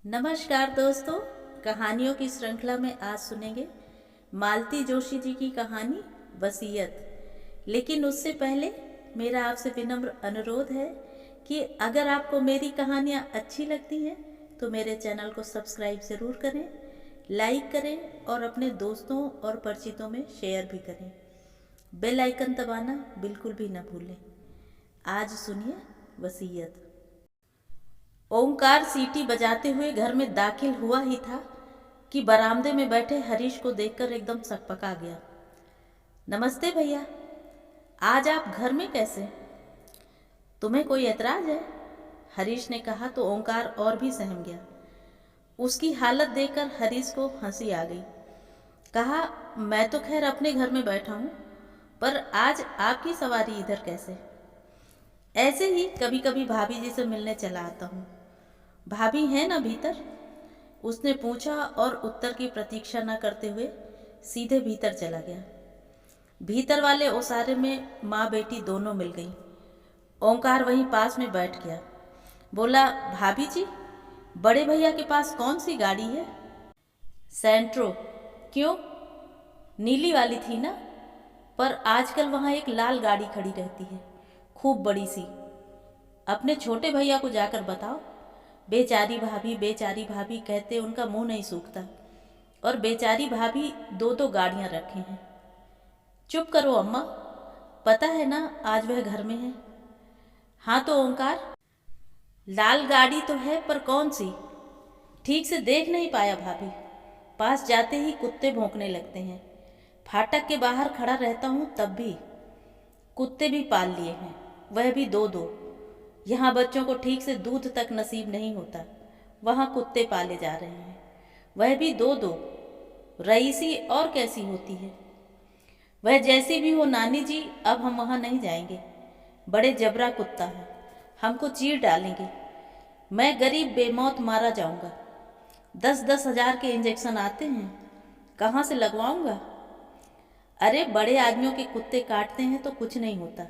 नमस्कार दोस्तों, कहानियों की श्रृंखला में आज सुनेंगे मालती जोशी जी की कहानी वसीयत। लेकिन उससे पहले मेरा आपसे विनम्र अनुरोध है कि अगर आपको मेरी कहानियाँ अच्छी लगती हैं तो मेरे चैनल को सब्सक्राइब ज़रूर करें, लाइक करें और अपने दोस्तों और परिचितों में शेयर भी करें। बेल आइकन दबाना बिल्कुल भी न भूलें। आज सुनिए वसीयत। ओंकार सीटी बजाते हुए घर में दाखिल हुआ ही था कि बरामदे में बैठे हरीश को देखकर एकदम सकपका गया। नमस्ते भैया, आज आप घर में कैसे? तुम्हें कोई एतराज है? हरीश ने कहा तो ओंकार और भी सहम गया। उसकी हालत देखकर हरीश को हंसी आ गई। कहा, मैं तो खैर अपने घर में बैठा हूँ, पर आज आपकी सवारी इधर कैसे? ऐसे ही कभी कभी भाभी जी से मिलने चला आता हूँ। भाभी हैं ना भीतर? उसने पूछा और उत्तर की प्रतीक्षा न करते हुए सीधे भीतर चला गया। भीतर वाले ओसारे में माँ बेटी दोनों मिल गई। ओंकार वहीं पास में बैठ गया। बोला, भाभी जी, बड़े भैया के पास कौन सी गाड़ी है? सेंट्रो। क्यों? नीली वाली थी ना, पर आजकल वहाँ एक लाल गाड़ी खड़ी रहती है, खूब बड़ी सी। अपने छोटे भैया को जाकर बताओ। बेचारी भाभी कहते उनका मुंह नहीं सूखता, और बेचारी भाभी दो दो गाड़ियां रखे हैं। चुप करो अम्मा, पता है ना आज वह घर में है। हाँ तो ओंकार, लाल गाड़ी तो है पर कौन सी? ठीक से देख नहीं पाया भाभी। पास जाते ही कुत्ते भौंकने लगते हैं। फाटक के बाहर खड़ा रहता हूँ तब भी। कुत्ते भी पाल लिए हैं, वह भी दो दो। यहाँ बच्चों को ठीक से दूध तक नसीब नहीं होता, वहाँ कुत्ते पाले जा रहे हैं, वह भी दो दो। रईसी और कैसी होती है? वह जैसी भी हो नानी जी, अब हम वहाँ नहीं जाएंगे। बड़े जबरा कुत्ता है, हमको चीर डालेंगे। मैं गरीब बेमौत मारा जाऊंगा। 10-10 हजार के इंजेक्शन आते हैं, कहाँ से लगवाऊंगा? अरे बड़े आदमियों के कुत्ते काटते हैं तो कुछ नहीं होता,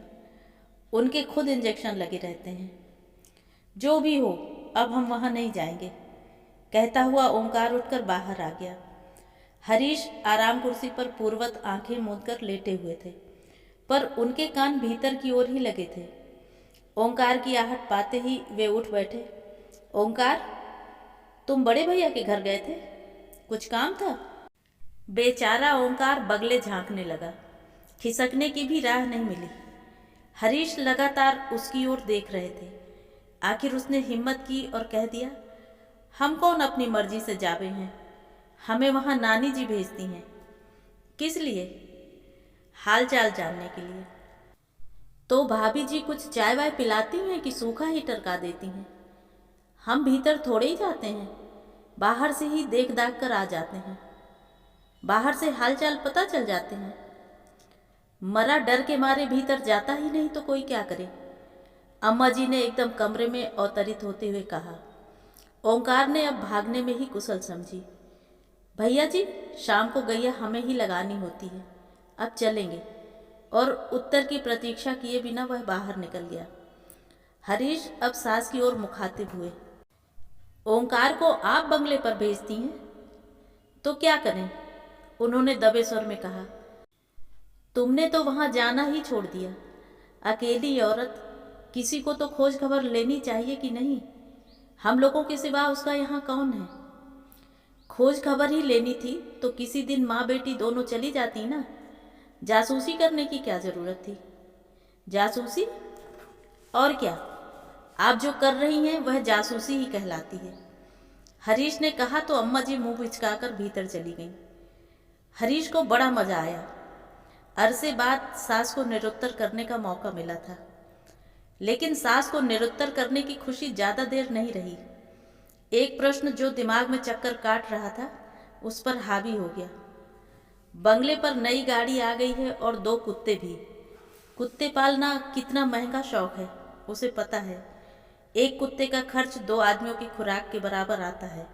उनके खुद इंजेक्शन लगे रहते हैं। जो भी हो, अब हम वहाँ नहीं जाएंगे, कहता हुआ ओंकार उठकर बाहर आ गया। हरीश आराम कुर्सी पर पूर्वत आंखें मूंदकर लेटे हुए थे, पर उनके कान भीतर की ओर ही लगे थे। ओंकार की आहट पाते ही वे उठ बैठे। ओंकार, तुम बड़े भैया के घर गए थे? कुछ काम था? बेचारा ओंकार बगले झांकने लगा। खिसकने की भी राह नहीं मिली। हरीश लगातार उसकी ओर देख रहे थे। आखिर उसने हिम्मत की और कह दिया, हम कौन अपनी मर्जी से जावे हैं, हमें वहाँ नानी जी भेजती हैं। किस लिए? हाल चाल जानने के लिए। तो भाभी जी कुछ चाय वाय पिलाती हैं कि सूखा ही टरका देती हैं? हम भीतर थोड़े ही जाते हैं, बाहर से ही देख दाख कर आ जाते हैं। बाहर से हाल चाल पता चल जाते हैं। मरा डर के मारे भीतर जाता ही नहीं तो कोई क्या करे? अम्मा जी ने एकदम कमरे में अवतरित होते हुए कहा। ओंकार ने अब भागने में ही कुशल समझी। भैया जी, शाम को गैया हमें ही लगानी होती है, अब चलेंगे। और उत्तर की प्रतीक्षा किए बिना वह बाहर निकल गया। हरीश अब सास की ओर मुखातिब हुए। ओंकार को आप बंगले पर भेजती हैं तो क्या करें? उन्होंने दबे स्वर में कहा। तुमने तो वहां जाना ही छोड़ दिया। अकेली औरत, किसी को तो खोज खबर लेनी चाहिए कि नहीं? हम लोगों के सिवा उसका यहाँ कौन है? खोज खबर ही लेनी थी तो किसी दिन माँ बेटी दोनों चली जाती ना। जासूसी करने की क्या जरूरत थी? जासूसी? और क्या, आप जो कर रही हैं वह जासूसी ही कहलाती है। हरीश ने कहा तो अम्मा जी मुंह बिचकाकर भीतर चली गईं। हरीश को बड़ा मजा आया। अरसे बाद सास को निरुत्तर करने का मौका मिला था, लेकिन सास को निरुत्तर करने की खुशी ज्यादा देर नहीं रही। एक प्रश्न जो दिमाग में चक्कर काट रहा था उस पर हावी हो गया। बंगले पर नई गाड़ी आ गई है और दो कुत्ते भी। कुत्ते पालना कितना महंगा शौक है उसे पता है। एक कुत्ते का खर्च 2 आदमियों की खुराक के बराबर आता है।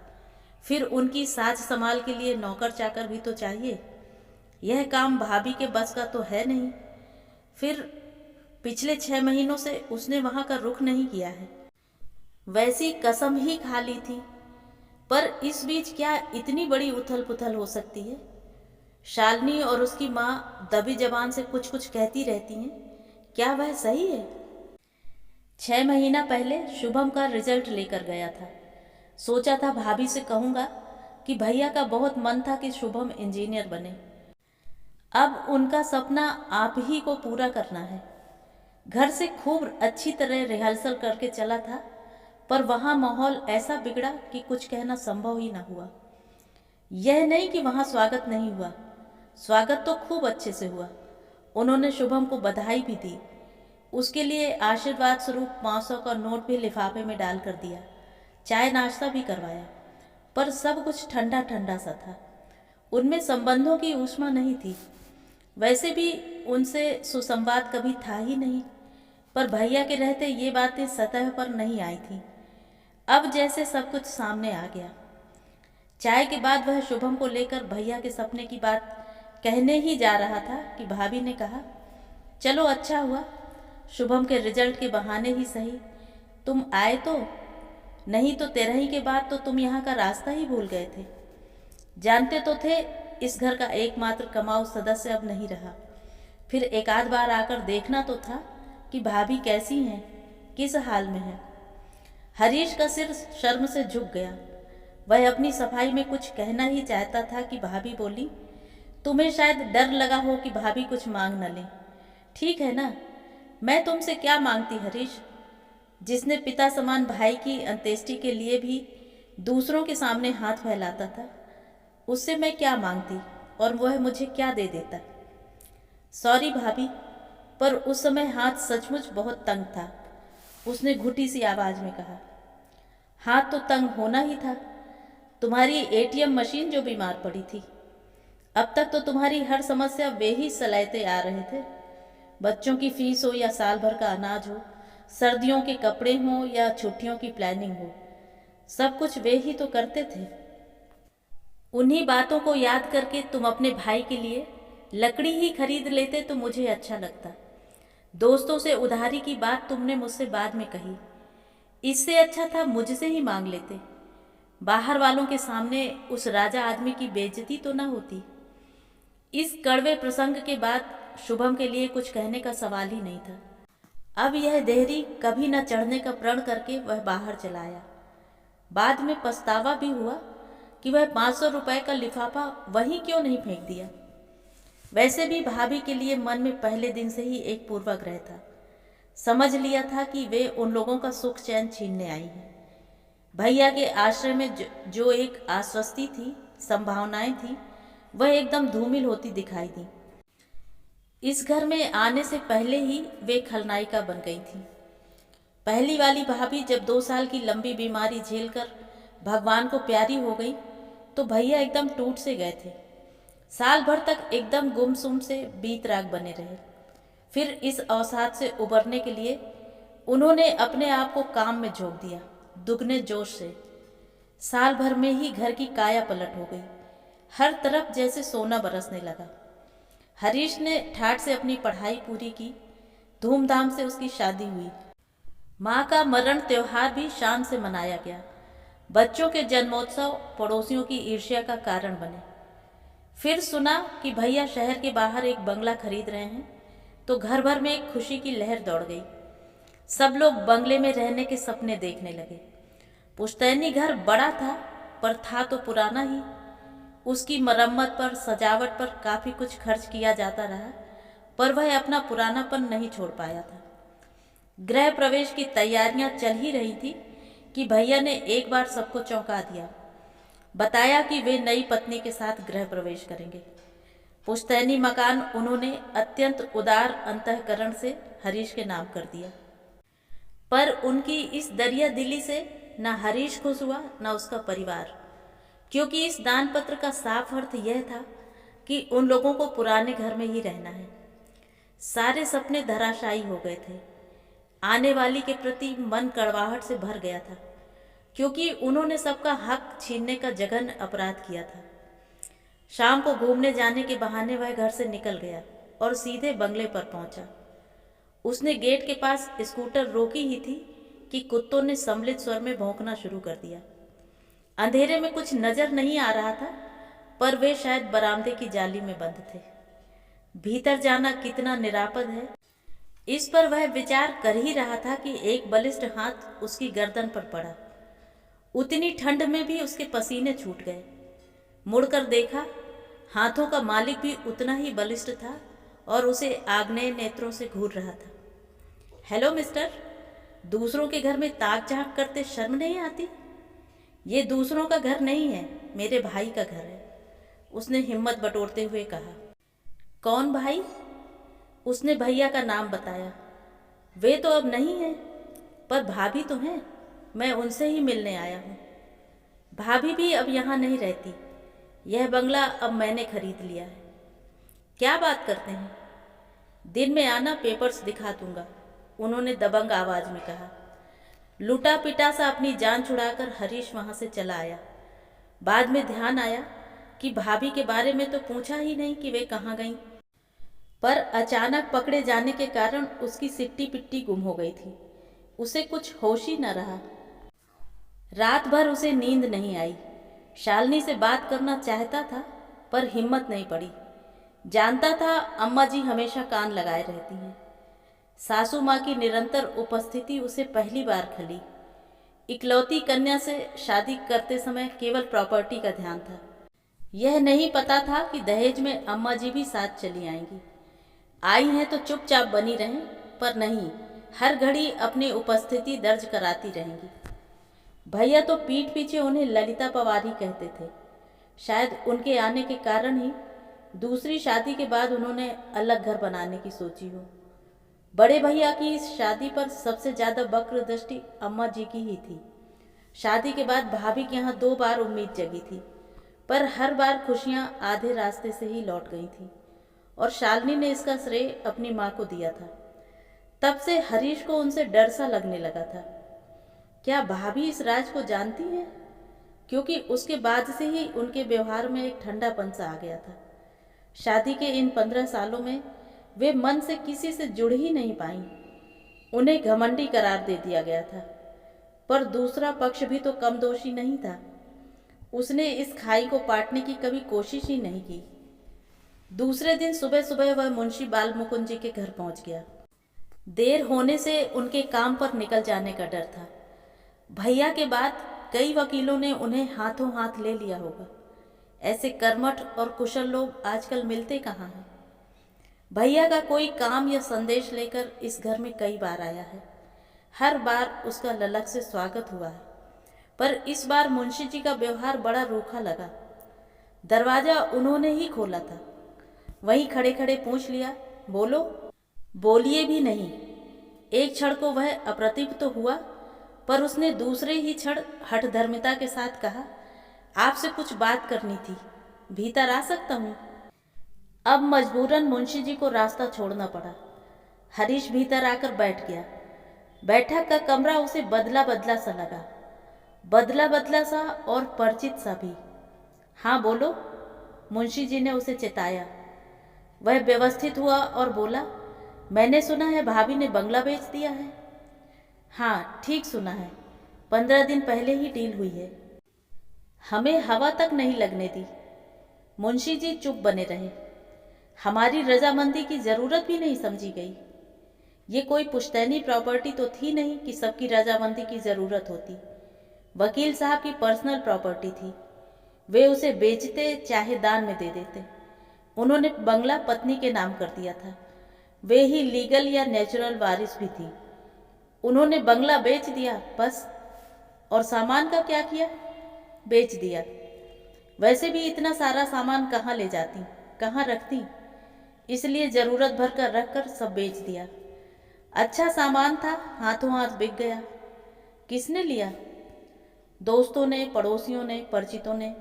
फिर उनकी साज संभाल के लिए नौकर चाकर भी तो चाहिए। यह काम भाभी के बस का तो है नहीं। फिर पिछले 6 महीनों से उसने वहां का रुख नहीं किया है। वैसी कसम ही खा ली थी, पर इस बीच क्या इतनी बड़ी उथल पुथल हो सकती है? शालिनी और उसकी माँ दबी जबान से कुछ कुछ कहती रहती हैं। क्या वह सही है? 6 महीना पहले शुभम का रिजल्ट लेकर गया था। सोचा था भाभी से कहूँगा कि भैया का बहुत मन था कि शुभम इंजीनियर बने। अब उनका सपना आप ही को पूरा करना है। घर से खूब अच्छी तरह रिहर्सल करके चला था, पर वहाँ माहौल ऐसा बिगड़ा कि कुछ कहना संभव ही न हुआ। यह नहीं कि वहाँ स्वागत नहीं हुआ, स्वागत तो खूब अच्छे से हुआ। उन्होंने शुभम को बधाई भी दी, उसके लिए आशीर्वाद स्वरूप 500 का नोट भी लिफाफे में डाल कर दिया, चाय नाश्ता भी करवाया। पर सब कुछ ठंडा ठंडा सा था, उनमें संबंधों की ऊष्मा नहीं थी। वैसे भी उनसे सुसंवाद कभी था ही नहीं, पर भैया के रहते ये बातें सतह पर नहीं आई थी। अब जैसे सब कुछ सामने आ गया। चाय के बाद वह शुभम को लेकर भैया के सपने की बात कहने ही जा रहा था कि भाभी ने कहा, चलो अच्छा हुआ, शुभम के रिजल्ट के बहाने ही सही तुम आए तो, नहीं तो 13 के बाद तो तुम यहाँ का रास्ता ही भूल गए थे। जानते तो थे इस घर का एकमात्र कमाऊ सदस्य अब नहीं रहा, फिर एक आध बार आकर देखना तो था कि भाभी कैसी हैं, किस हाल में है। हरीश का सिर शर्म से झुक गया। वह अपनी सफाई में कुछ कहना ही चाहता था कि भाभी बोली, तुम्हें शायद डर लगा हो कि भाभी कुछ मांग न लें। ठीक है ना, मैं तुमसे क्या मांगती हरीश, जिसने पिता समान भाई की अंत्येष्टि के लिए भी दूसरों के सामने हाथ फैलाता था, उससे मैं क्या मांगती और वह मुझे क्या दे देता। सॉरी भाभी, पर उस समय हाथ सचमुच बहुत तंग था, उसने घुटी सी आवाज में कहा। हाथ तो तंग होना ही था, तुम्हारी एटीएम मशीन जो बीमार पड़ी थी। अब तक तो तुम्हारी हर समस्या वे ही सलाहते आ रहे थे। बच्चों की फीस हो या साल भर का अनाज हो, सर्दियों के कपड़े हों या छुट्टियों की प्लानिंग हो, सब कुछ वे ही तो करते थे। उन्हीं बातों को याद करके तुम अपने भाई के लिए लकड़ी ही खरीद लेते तो मुझे अच्छा लगता। दोस्तों से उधारी की बात तुमने मुझसे बाद में कही, इससे अच्छा था मुझसे ही मांग लेते। बाहर वालों के सामने उस राजा आदमी की बेइज्जती तो ना होती। इस कड़वे प्रसंग के बाद शुभम के लिए कुछ कहने का सवाल ही नहीं था। अब यह देहरी कभी न चढ़ने का प्रण करके वह बाहर चला आया। बाद में पछतावा भी हुआ कि वह 500 रुपए का लिफाफा वहीं क्यों नहीं फेंक दिया। वैसे भी भाभी के लिए मन में पहले दिन से ही एक पूर्वाग्रह था। समझ लिया था कि वे उन लोगों का सुख चैन छीनने आई हैं। भैया के आश्रय में जो एक आश्वस्ति थी, संभावनाएं थी, वह एकदम धूमिल होती दिखाई दी। इस घर में आने से पहले ही वे खलनायिका बन गई थी। पहली वाली भाभी जब 2 साल की लंबी बीमारी झेलकर भगवान को प्यारी हो गई तो भैया एकदम टूट से गए थे। साल भर तक एकदम गुमसुम से बीतराग बने रहे। फिर इस अवसाद से उबरने के लिए उन्होंने अपने आप को काम में झोंक दिया, दुगने जोश से। साल भर में ही घर की काया पलट हो गई, हर तरफ जैसे सोना बरसने लगा। हरीश ने ठाठ से अपनी पढ़ाई पूरी की, धूमधाम से उसकी शादी हुई। माँ का मरण त्योहार भी शान से मनाया गया। बच्चों के जन्मोत्सव पड़ोसियों की ईर्ष्या का कारण बने। फिर सुना कि भैया शहर के बाहर एक बंगला खरीद रहे हैं, तो घर भर में एक खुशी की लहर दौड़ गई। सब लोग बंगले में रहने के सपने देखने लगे। पुश्तैनी घर बड़ा था, पर था तो पुराना ही। उसकी मरम्मत पर, सजावट पर काफी कुछ खर्च किया जाता रहा, पर वह अपना पुरानापन नहीं छोड़ पाया था। गृह प्रवेश की तैयारियां चल ही रही थी कि भैया ने एक बार सबको चौंका दिया। बताया कि वे नई पत्नी के साथ गृह प्रवेश करेंगे। पुश्तैनी मकान उन्होंने अत्यंत उदार अंतःकरण से हरीश के नाम कर दिया। पर उनकी इस दरिया दिली से न हरीश खुश हुआ न उसका परिवार, क्योंकि इस दान पत्र का साफ अर्थ यह था कि उन लोगों को पुराने घर में ही रहना है। सारे सपने धराशायी हो गए थे। आने वाली के प्रति मन कड़वाहट से भर गया था, क्योंकि उन्होंने सबका हक छीनने का जघन्य अपराध किया था। शाम को घूमने जाने के बहाने वह घर से निकल गया और सीधे बंगले पर पहुंचा। उसने गेट के पास स्कूटर रोकी ही थी कि कुत्तों ने सम्मिलित स्वर में भौंकना शुरू कर दिया। अंधेरे में कुछ नजर नहीं आ रहा था, पर वे शायद बरामदे की जाली में बंद थे। भीतर जाना कितना निरापद है, इस पर वह विचार कर ही रहा था कि एक बलिष्ठ हाथ उसकी गर्दन पर पड़ा। उतनी ठंड में भी उसके पसीने छूट गए। मुड़कर देखा, हाथों का मालिक भी उतना ही बलिष्ठ था और उसे आग्नेय नेत्रों से घूर रहा था। हेलो मिस्टर, दूसरों के घर में ताक झांक करते शर्म नहीं आती? ये दूसरों का घर नहीं है, मेरे भाई का घर है, उसने हिम्मत बटोरते हुए कहा। कौन भाई? उसने भैया का नाम बताया। वे तो अब नहीं हैं, पर भाभी तो हैं, मैं उनसे ही मिलने आया हूँ। भाभी भी अब यहाँ नहीं रहती, यह बंगला अब मैंने खरीद लिया है। क्या बात करते हैं? दिन में आना, पेपर्स दिखा दूंगा, उन्होंने दबंग आवाज में कहा। लुटा पिटा सा अपनी जान छुड़ाकर हरीश वहां से चला आया। बाद में ध्यान आया कि भाभी के बारे में तो पूछा ही नहीं कि वे कहाँ गईं, पर अचानक पकड़े जाने के कारण उसकी सिट्टी पिट्टी गुम हो गई थी। उसे कुछ होश ही न रहा। रात भर उसे नींद नहीं आई। शालिनी से बात करना चाहता था, पर हिम्मत नहीं पड़ी। जानता था अम्मा जी हमेशा कान लगाए रहती हैं। सासू माँ की निरंतर उपस्थिति उसे पहली बार खली। इकलौती कन्या से शादी करते समय केवल प्रॉपर्टी का ध्यान था। यह नहीं पता था कि दहेज में अम्मा जी भी साथ चली आएंगी। आई हैं तो चुपचाप बनी रहें, पर नहीं, हर घड़ी अपनी उपस्थिति दर्ज कराती रहेंगी। भैया तो पीठ पीछे उन्हें ललिता पवारी कहते थे। शायद उनके आने के कारण ही दूसरी शादी के बाद उन्होंने अलग घर बनाने की सोची हो। बड़े भैया की इस शादी पर सबसे ज्यादा वक्र दृष्टि अम्मा जी की ही थी। शादी के बाद भाभी के यहाँ 2 बार उम्मीद जगी थी, पर हर बार खुशियां आधे रास्ते से ही लौट गई थी और शालिनी ने इसका श्रेय अपनी माँ को दिया था। तब से हरीश को उनसे डर सा लगने लगा था। क्या भाभी इस राज को जानती है? क्योंकि उसके बाद से ही उनके व्यवहार में एक ठंडापन सा आ गया था। शादी के इन 15 सालों में वे मन से किसी से जुड़ ही नहीं पाई। उन्हें घमंडी करार दे दिया गया था, पर दूसरा पक्ष भी तो कम दोषी नहीं था। उसने इस खाई को पाटने की कभी कोशिश ही नहीं की। दूसरे दिन सुबह सुबह वह मुंशी बाल मुकुंद जी के घर पहुंच गया। देर होने से उनके काम पर निकल जाने का डर था। भैया के बाद कई वकीलों ने उन्हें हाथों हाथ ले लिया होगा। ऐसे कर्मठ और कुशल लोग आजकल मिलते कहाँ हैं। भैया का कोई काम या संदेश लेकर इस घर में कई बार आया है। हर बार उसका ललक से स्वागत हुआ है, पर इस बार मुंशी जी का व्यवहार बड़ा रूखा लगा। दरवाजा उन्होंने ही खोला था। वहीं खड़े खड़े पूछ लिया, बोलो। बोलिए भी नहीं। एक क्षण को वह अप्रतिभ तो हुआ, पर उसने दूसरे ही क्षण हठधर्मिता के साथ कहा, आपसे कुछ बात करनी थी, भीतर आ सकता हूँ? अब मजबूरन मुंशी जी को रास्ता छोड़ना पड़ा। हरीश भीतर आकर बैठ गया। बैठक का कमरा उसे बदला बदला सा लगा, बदला बदला सा और परिचित सा भी। हाँ बोलो, मुंशी जी ने उसे चिताया। वह व्यवस्थित हुआ और बोला, मैंने सुना है भाभी ने बंगला बेच दिया है। हाँ, ठीक सुना है, 15 दिन पहले ही डील हुई है। हमें हवा तक नहीं लगने दी। मुंशी जी चुप बने रहे। हमारी रजामंदी की जरूरत भी नहीं समझी गई। ये कोई पुश्तैनी प्रॉपर्टी तो थी नहीं कि सबकी रजामंदी की जरूरत होती। वकील साहब की पर्सनल प्रॉपर्टी थी। वे उसे बेचते चाहे दान में दे देते। उन्होंने बंगला पत्नी के नाम कर दिया था। वे ही लीगल या नेचुरल वारिस भी थी। उन्होंने बंगला बेच दिया बस। और सामान का क्या किया? बेच दिया। वैसे भी इतना सारा सामान कहाँ ले जाती, कहाँ रखती, इसलिए जरूरत भर कर रख कर सब बेच दिया। अच्छा सामान था, हाथों हाथ बिक गया। किसने लिया? दोस्तों ने, पड़ोसियों ने, परिचितों ने।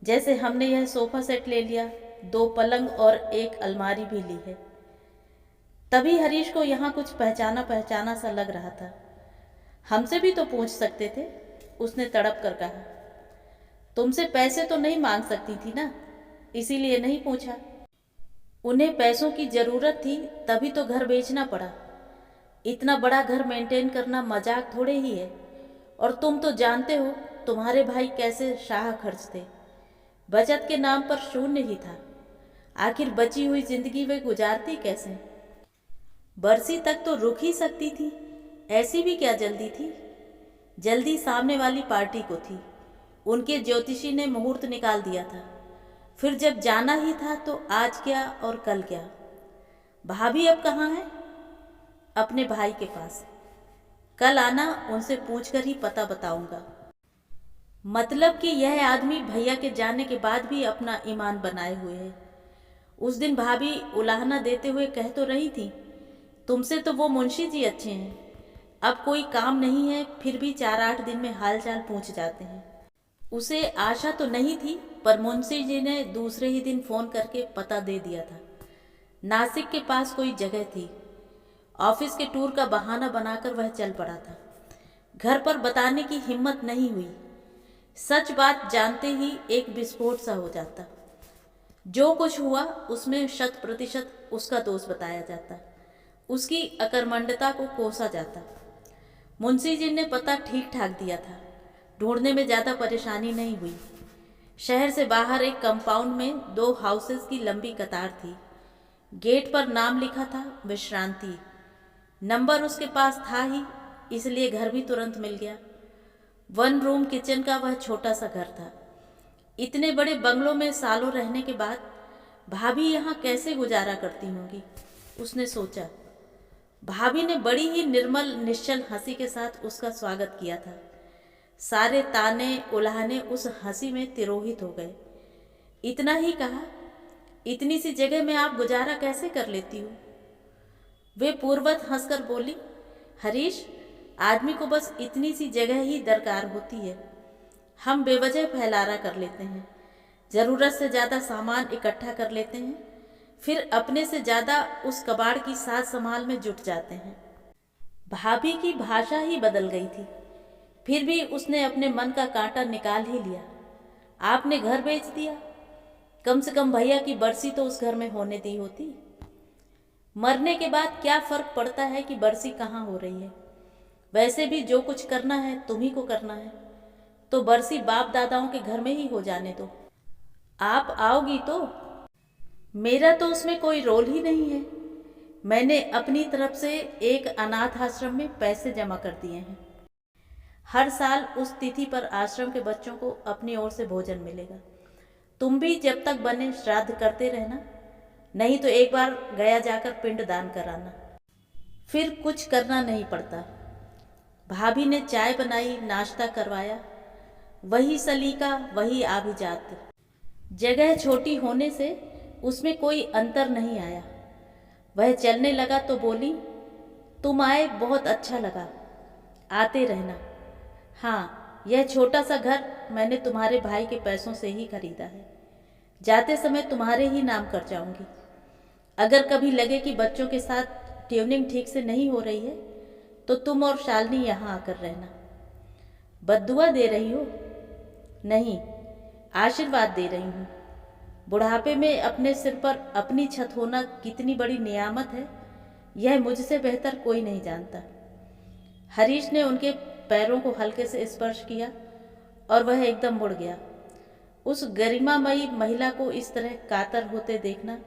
जैसे हमने यह सोफा सेट ले लिया, 2 पलंग और 1 अलमारी भी ली है। तभी हरीश को यहाँ कुछ पहचाना पहचाना सा लग रहा था। हमसे भी तो पूछ सकते थे, उसने तड़प कर कहा। तुमसे पैसे तो नहीं मांग सकती थी ना, इसीलिए नहीं पूछा। उन्हें पैसों की जरूरत थी, तभी तो घर बेचना पड़ा। इतना बड़ा घर मेंटेन करना मजाक थोड़े ही है। और तुम तो जानते हो तुम्हारे भाई कैसे शाह खर्च थे। बचत के नाम पर शून्य ही था। आखिर बची हुई जिंदगी वे गुजारती कैसे। बरसी तक तो रुक ही सकती थी, ऐसी भी क्या जल्दी थी। जल्दी सामने वाली पार्टी को थी। उनके ज्योतिषी ने मुहूर्त निकाल दिया था। फिर जब जाना ही था तो आज क्या और कल क्या। भाभी अब कहाँ है? अपने भाई के पास। कल आना, उनसे पूछकर ही पता बताऊंगा। मतलब कि यह आदमी भैया के जाने के बाद भी अपना ईमान बनाए हुए है। उस दिन भाभी उलाहना देते हुए कह तो रही थी, तुमसे तो वो मुंशी जी अच्छे हैं। अब कोई काम नहीं है फिर भी 4-8 दिन में हालचाल पूछ जाते हैं। उसे आशा तो नहीं थी, पर मुंशी जी ने दूसरे ही दिन फोन करके पता दे दिया था। नासिक के पास कोई जगह थी। ऑफिस के टूर का बहाना बनाकर वह चल पड़ा था। घर पर बताने की हिम्मत नहीं हुई। सच बात जानते ही एक विस्फोट सा हो जाता। जो कुछ हुआ उसमें 100% उसका दोष बताया जाता। उसकी अकर्मण्यता को कोसा जाता। मुंशी जी ने पता ठीक ठाक दिया था। ढूंढने में ज़्यादा परेशानी नहीं हुई। शहर से बाहर एक कंपाउंड में 2 हाउसेस की लंबी कतार थी। गेट पर नाम लिखा था विश्रांति। नंबर उसके पास था ही, इसलिए घर भी तुरंत मिल गया। 1 रूम किचन का वह छोटा सा घर था। इतने बड़े बंगलों में सालों रहने के बाद भाभी यहाँ कैसे गुजारा करती होंगी, उसने सोचा। भाभी ने बड़ी ही निर्मल निश्चल हंसी के साथ उसका स्वागत किया था। सारे ताने उलाहने उस हंसी में तिरोहित हो गए। इतना ही कहा, इतनी सी जगह में आप गुजारा कैसे कर लेती हो? वे पूर्वत हंसकर बोली, हरीश, आदमी को बस इतनी सी जगह ही दरकार होती है। हम बेवजह फैलारा कर लेते हैं, ज़रूरत से ज़्यादा सामान इकट्ठा कर लेते हैं, फिर अपने से ज़्यादा उस कबाड़ की साज संभाल में जुट जाते हैं। भाभी की भाषा ही बदल गई थी, फिर भी उसने अपने मन का कांटा निकाल ही लिया। आपने घर बेच दिया, कम से कम भैया की बरसी तो उस घर में होने दी होती। मरने के बाद क्या फर्क पड़ता है कि बरसी कहाँ हो रही है। वैसे भी जो कुछ करना है तुम्ही को करना है, तो बरसी बाप दादाओं के घर में ही हो जाने दो। आप आओगी तो? मेरा तो उसमें कोई रोल ही नहीं है। मैंने अपनी तरफ से एक अनाथ आश्रम में पैसे जमा कर दिए हैं। हर साल उस तिथि पर आश्रम के बच्चों को अपनी ओर से भोजन मिलेगा। तुम भी जब तक बने श्राद्ध करते रहना, नहीं तो एक बार गया जाकर पिंड दान कराना, फिर कुछ करना नहीं पड़ता। भाभी ने चाय बनाई, नाश्ता करवाया। वही सलीका, वही आभिजात। जगह छोटी होने से उसमें कोई अंतर नहीं आया। वह चलने लगा तो बोली, तुम आए बहुत अच्छा लगा, आते रहना। हाँ, यह छोटा सा घर मैंने तुम्हारे भाई के पैसों से ही खरीदा है। जाते समय तुम्हारे ही नाम कर जाऊंगी। अगर कभी लगे कि बच्चों के साथ ट्यूनिंग ठीक से नहीं हो रही है तो तुम और शालिनी यहाँ आकर रहना। बद्दुआ दे रही हो? नहीं, आशीर्वाद दे रही हूँ। बुढ़ापे में अपने सिर पर अपनी छत होना कितनी बड़ी नियामत है, यह मुझसे बेहतर कोई नहीं जानता। हरीश ने उनके पैरों को हल्के से स्पर्श किया और वह एकदम मुड़ गया। उस गरिमामयी महिला को इस तरह कातर होते देखना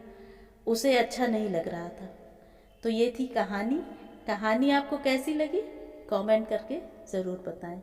उसे अच्छा नहीं लग रहा था। तो ये थी कहानी। कहानी आपको कैसी लगी कमेंट करके ज़रूर बताएं।